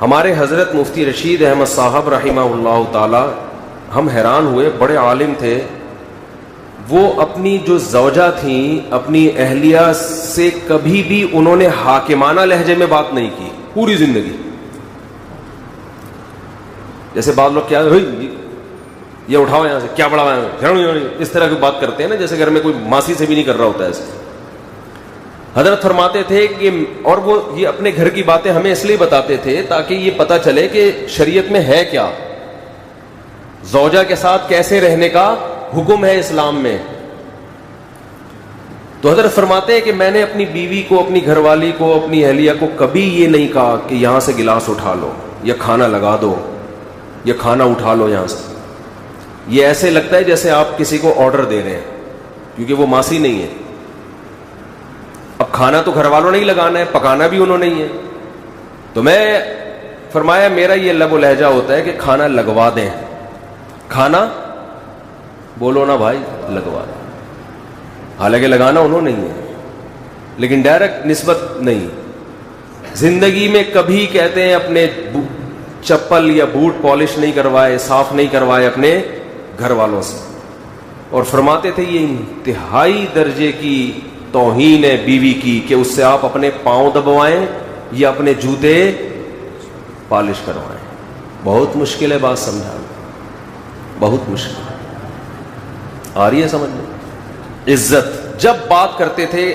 ہمارے حضرت مفتی رشید احمد صاحب رحمہ اللہ تعالی، ہم حیران ہوئے، بڑے عالم تھے وہ، اپنی جو زوجہ تھیں، اپنی اہلیہ سے کبھی بھی انہوں نے حاکمانہ لہجے میں بات نہیں کی پوری زندگی. جیسے بعض لوگ کیا یہ اٹھاؤ یہاں سے، کیا بڑا اس طرح کی بات کرتے ہیں نا، جیسے گھر میں کوئی ماسی سے بھی نہیں کر رہا ہوتا ہے ایسے. حضرت فرماتے تھے کہ، اور وہ یہ اپنے گھر کی باتیں ہمیں اس لیے بتاتے تھے تاکہ یہ پتہ چلے کہ شریعت میں ہے کیا، زوجہ کے ساتھ کیسے رہنے کا حکم ہے اسلام میں. تو حضرت فرماتے ہیں کہ میں نے اپنی بیوی کو، اپنی گھر والی کو، اپنی اہلیہ کو کبھی یہ نہیں کہا کہ یہاں سے گلاس اٹھا لو، یا کھانا لگا دو، یا کھانا اٹھا لو یہاں سے. یہ ایسے لگتا ہے جیسے آپ کسی کو آرڈر دے رہے ہیں، کیونکہ وہ ماسی نہیں ہے. اب کھانا تو گھر والوں نے ہی لگانا ہے، پکانا بھی انہوں نے ہی ہے. تو میں فرمایا میرا یہ لب و لہجہ ہوتا ہے کہ کھانا لگوا دیں، کھانا بولو نا بھائی لگوا دیں. حالانکہ لگانا انہوں نے ہی ہے، لیکن ڈائریکٹ نسبت نہیں. زندگی میں کبھی کہتے ہیں اپنے چپل یا بوٹ پالش نہیں کروائے، صاف نہیں کروائے اپنے گھر والوں سے. اور فرماتے تھے یہ انتہائی درجے کی توہین ہے بیوی کی کہ اس سے آپ اپنے پاؤں دبوائیں یا اپنے جوتے پالش کروائیں. بہت مشکل ہے بات سمجھانا، بہت مشکل. آ رہی ہے سمجھ میں؟ عزت، جب بات کرتے تھے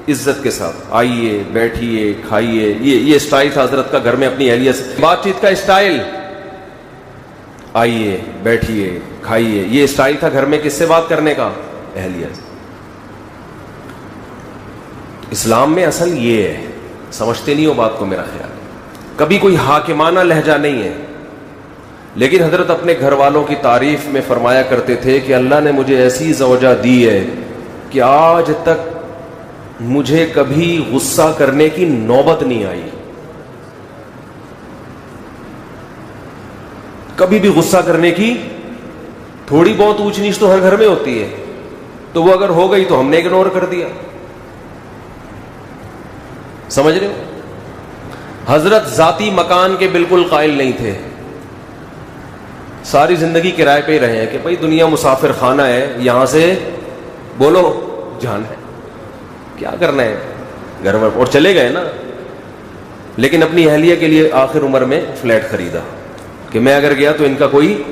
عزت کے ساتھ، آئیے بیٹھیے کھائیے. یہ اسٹائل تھا حضرت کا گھر میں اپنی اہلیہ سے بات چیت کا اسٹائل. آئیے بیٹھیے کھائیے، یہ اسٹائل تھا گھر میں کس سے بات کرنے کا؟ اہلیہ سے. اسلام میں اصل یہ ہے، سمجھتے نہیں ہو بات کو میرا خیال. کبھی کوئی حاکمانہ لہجہ نہیں ہے. لیکن حضرت اپنے گھر والوں کی تعریف میں فرمایا کرتے تھے کہ اللہ نے مجھے ایسی زوجہ دی ہے کہ آج تک مجھے کبھی غصہ کرنے کی نوبت نہیں آئی. کبھی بھی غصہ کرنے کی، تھوڑی بہت اونچ نیچ تو ہر گھر میں ہوتی ہے، تو وہ اگر ہو گئی تو ہم نے اگنور کر دیا. سمجھ رہے ہو؟ حضرت ذاتی مکان کے بالکل قائل نہیں تھے. ساری زندگی کرائے پہ ہی رہے ہیں کہ بھائی دنیا مسافر خانہ ہے، یہاں سے بولو جانا ہے، کیا کرنا ہے گھر میں، اور چلے گئے نا. لیکن اپنی اہلیہ کے لیے آخر عمر میں فلیٹ خریدا کہ میں اگر گیا تو ان کا کوئی،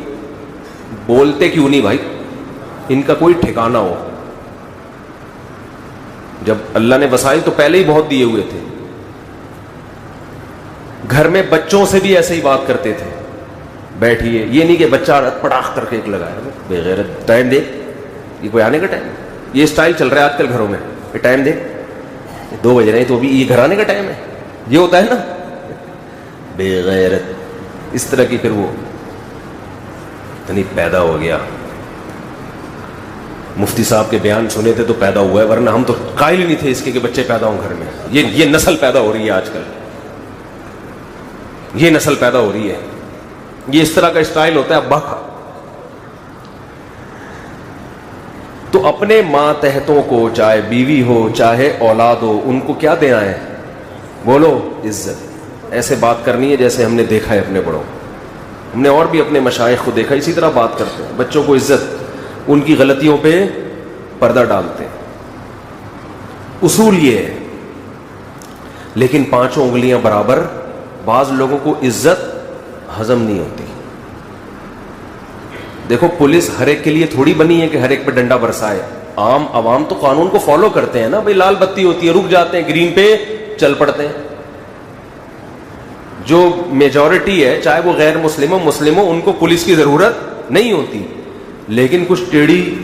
بولتے کیوں نہیں بھائی، ان کا کوئی ٹھکانہ ہو. جب اللہ نے وسائل تو پہلے ہی بہت دیے ہوئے تھے. گھر میں بچوں سے بھی ایسے ہی بات کرتے تھے، بیٹھیے. یہ نہیں کہ بچہ پڑاخ کر کے ایک لگایا، بے غیرت، ٹائم دے، یہ کوئی آنے کا ٹائم. یہ اسٹائل چل رہا ہے آج کل گھروں میں، ٹائم دے، 2 بج رہے ہیں تو ابھی یہ گھر آنے کا ٹائم ہے. یہ ہوتا ہے نا، بے غیرت. اس طرح کی پھر وہ پیدا ہو گیا. مفتی صاحب کے بیان سنے تھے تو پیدا ہوا ہے، ورنہ ہم تو قائل ہی نہیں تھے اس کے کہ بچے پیدا ہوں گھر میں. یہ نسل پیدا ہو رہی ہے آج کل، یہ نسل پیدا ہو رہی ہے. یہ اس طرح کا اسٹائل ہوتا ہے ابا کا. تو اپنے ماتحتوں کو، چاہے بیوی ہو چاہے اولاد ہو، ان کو کیا دینا ہے؟ بولو عزت. ایسے بات کرنی ہے جیسے ہم نے دیکھا ہے اپنے بڑوں. ہم نے اور بھی اپنے مشائخ کو دیکھا اسی طرح بات کرتے ہیں. بچوں کو عزت، ان کی غلطیوں پہ پردہ ڈالتے ہیں. اصول یہ ہے. لیکن 5 انگلیاں برابر بعض لوگوں کو عزت ہضم نہیں ہوتی. دیکھو پولیس ہر ایک کے لیے تھوڑی بنی ہے کہ ہر ایک پہ ڈنڈا برسائے. عام عوام تو قانون کو فالو کرتے ہیں نا. بھائی لال بتی ہوتی ہے، رک جاتے ہیں، گرین پہ چل پڑتے ہیں. جو میجورٹی ہے، چاہے وہ غیر مسلم ہو، ان کو پولیس کی ضرورت نہیں ہوتی. لیکن کچھ ٹیڑھی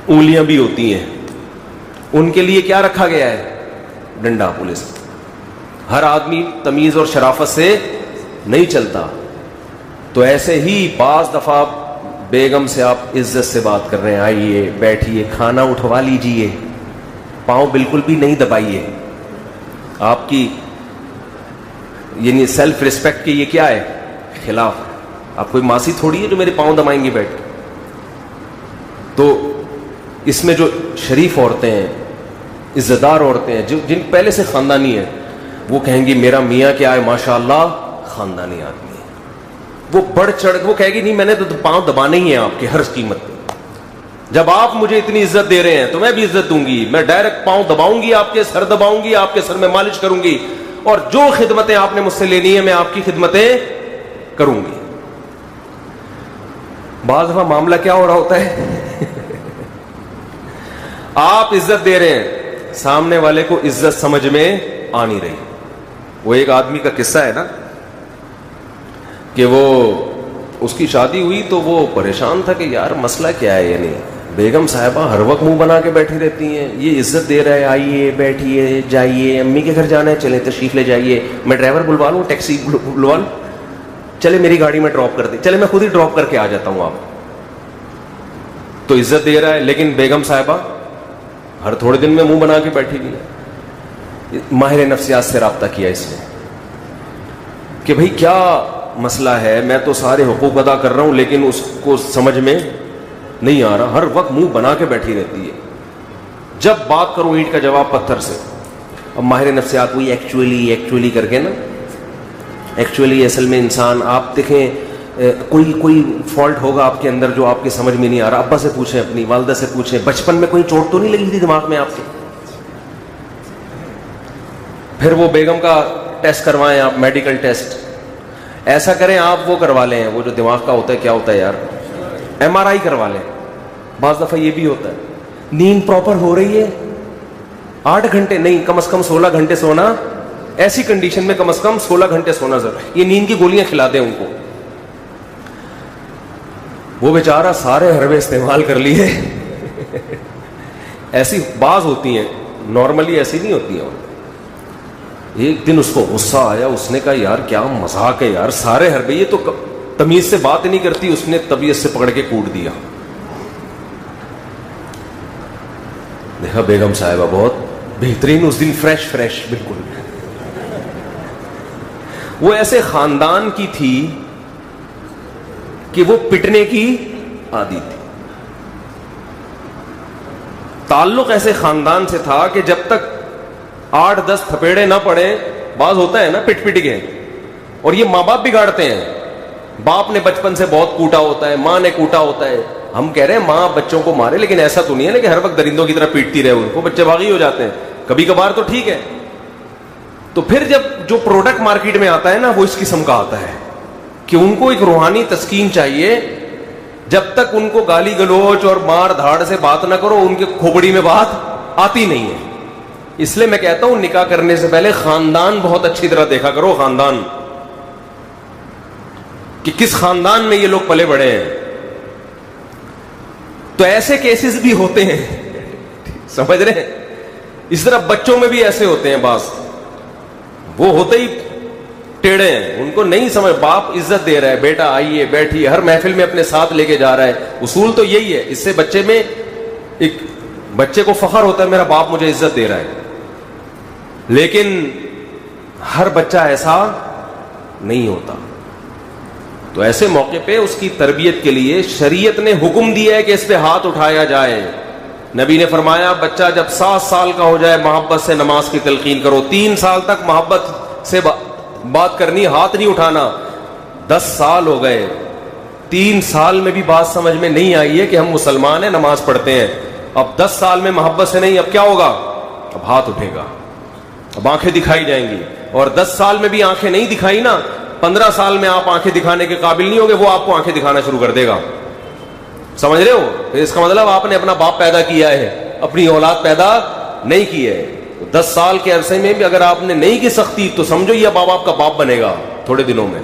انگلیاں بھی ہوتی ہیں، ان کے لیے کیا رکھا گیا ہے؟ ڈنڈا. پولیس. ہر آدمی تمیز اور شرافت سے نہیں چلتا. تو ایسے ہی بعض دفعہ بیگم سے آپ عزت سے بات کر رہے ہیں، آئیے بیٹھیے، کھانا اٹھوا لیجئے، پاؤں بالکل بھی نہیں دبائیے. آپ کی یعنی سیلف ریسپیکٹ کی یہ کیا ہے؟ خلاف. آپ کوئی ماسی تھوڑی ہے جو میرے پاؤں دبائیں گی بیٹھ کے. تو اس میں جو شریف عورتیں ہیں، عزتدار عورتیں ہیں، جن پہلے سے خاندانی ہیں، وہ کہیں گی میرا میاں کیا ہے ماشاء اللہ خاندانی آدمی ہے. وہ بڑھ چڑھ وہ کہے گی نہیں میں نے تو پاؤں دبانے ہی ہیں آپ کے ہر قیمت پہ. جب آپ مجھے اتنی عزت دے رہے ہیں تو میں بھی عزت دوں گی. میں ڈائریکٹ پاؤں دباؤں گی, آپ کے سر دباؤں گی, آپ کے سر میں مالش کروں گی, اور جو خدمتیں آپ نے مجھ سے لینی ہے میں آپ کی خدمتیں کروں گی. بعض دفعہ معاملہ کیا ہو رہا ہوتا ہے آپ عزت دے رہے ہیں, سامنے والے کو عزت سمجھ میں آ نہیں رہی. وہ ایک آدمی کا قصہ ہے نا کہ وہ اس کی شادی ہوئی تو وہ پریشان تھا کہ یار مسئلہ کیا ہے, یعنی بیگم صاحبہ ہر وقت منہ بنا کے بیٹھی رہتی ہیں, یہ عزت دے رہا ہے آئیے بیٹھیے جائیے, امی کے گھر جانا ہے چلیں تشریف لے جائیے, میں ڈرائیور بلوا لوں, ٹیکسی بلوا لوں, چلے میری گاڑی میں ڈراپ کر دیں, چلے میں خود ہی ڈراپ کر کے آ جاتا ہوں. آپ تو عزت دے رہا ہے لیکن بیگم صاحبہ ہر تھوڑے دن میں منہ بنا کے بیٹھی ہوئی ہے. ماہر نفسیات سے رابطہ کیا اس نے کہ بھئی کیا مسئلہ ہے, میں تو سارے حقوق ادا کر رہا ہوں لیکن اس کو سمجھ میں نہیں آ رہا, ہر وقت منہ بنا کے بیٹھی رہتی ہے, جب بات کروں اینٹ کا جواب پتھر سے. اب ماہر نفسیات وہی ایکچولی کر کے نا, ایکچولی اصل میں انسان آپ دیکھیں کوئی فالٹ ہوگا آپ کے اندر جو آپ کی سمجھ میں نہیں آ رہا, ابا سے پوچھیں, اپنی والدہ سے پوچھیں, بچپن میں کوئی چوٹ تو نہیں لگی تھی دماغ میں آپ کے. پھر وہ بیگم کا ٹیسٹ کروائیں آپ, میڈیکل ٹیسٹ ایسا کریں آپ, وہ کروا لیں وہ جو دماغ کا ہوتا ہے, کیا ہوتا ہے یار, MRI کروا لیں. بعض دفعہ یہ بھی ہوتا ہے نیند پراپر ہو رہی ہے, 8 گھنٹے نہیں کم از کم 16 گھنٹے سونا, ایسی کنڈیشن میں کم از کم 16 گھنٹے سونا ضرور. یہ نیند کی گولیاں کھلا دیں ان کو. وہ بیچارہ سارے حربے استعمال کر لیے ایسی بعض ہوتی ہیں, نارملی ایسی نہیں ہوتی ہیں. ایک دن اس کو غصہ آیا, اس نے کہا یار کیا مذاق ہے یار, سارے حربے, یہ تو تمیز سے بات نہیں کرتی. اس نے طبیعت سے پکڑ کے کوٹ دیا. دیکھا بیگم صاحبہ بہت بہترین, اس دن فریش بالکل. وہ ایسے خاندان کی تھی کہ وہ پٹنے کی عادی تھی. تعلق ایسے خاندان سے تھا کہ جب تک 8-10 تھپیڑے نہ پڑے, بعض ہوتا ہے نا پٹ کے, اور یہ ماں باپ بگاڑتے ہیں. باپ نے بچپن سے بہت کوٹا ہوتا ہے, ماں نے کوٹا ہوتا ہے. ہم کہہ رہے ہیں ماں بچوں کو مارے, لیکن ایسا تو نہیں ہے نا کہ ہر وقت درندوں کی طرح پیٹتی رہے ان کو, بچے باغی ہو جاتے ہیں کبھی کبھار تو ٹھیک ہے. تو پھر جب جو پروڈکٹ مارکیٹ میں آتا ہے نا وہ اس قسم کا آتا ہے کہ ان کو ایک روحانی تسکین چاہیے. جب تک ان کو گالی گلوچ اور مار دھاڑ سے بات نہ کرو, ان کے کھوپڑی میں بات آتی نہیں ہے. اس لیے میں کہتا ہوں نکاح کرنے سے پہلے خاندان بہت اچھی طرح دیکھا کرو, خاندان کہ کس خاندان میں یہ لوگ پلے بڑے ہیں. تو ایسے کیسز بھی ہوتے ہیں سمجھ رہے ہیں. اس طرح بچوں میں بھی ایسے ہوتے ہیں بعض, وہ ہوتے ہی ٹیڑے ہیں, ان کو نہیں سمجھ. باپ عزت دے رہا ہے, بیٹا آئیے بیٹھیے, ہر محفل میں اپنے ساتھ لے کے جا رہا ہے. اصول تو یہی ہے, اس سے بچے میں ایک بچے کو فخر ہوتا ہے میرا باپ مجھے عزت دے رہا ہے. لیکن ہر بچہ ایسا نہیں ہوتا. تو ایسے موقع پہ اس کی تربیت کے لیے شریعت نے حکم دیا ہے کہ اس پہ ہاتھ اٹھایا جائے. نبی نے فرمایا بچہ جب 7 سال کا ہو جائے محبت سے نماز کی تلقین کرو. 3 سال تک محبت سے بات کرنی, ہاتھ نہیں اٹھانا. 10 سال ہو گئے, 3 سال میں بھی بات سمجھ میں نہیں آئی ہے کہ ہم مسلمان ہیں, نماز پڑھتے ہیں. اب 10 سال میں محبت سے نہیں, اب کیا ہوگا, اب ہاتھ اٹھے گا, اب آنکھیں دکھائی جائیں گی. اور 10 سال میں بھی آنکھیں نہیں دکھائی نا, 15 سال میں آپ آنکھیں دکھانے کے قابل نہیں ہوگے, وہ آپ کو آنکھیں دکھانا شروع کر دے گا. سمجھ رہے ہو؟ اس کا مطلب آپ نے اپنا باپ پیدا کیا ہے, اپنی اولاد پیدا نہیں کی ہے. 10 سال کے عرصے میں بھی اگر آپ نے نہیں کی سختی تو سمجھو یہ اب آپ کا باپ بنے گا تھوڑے دنوں میں.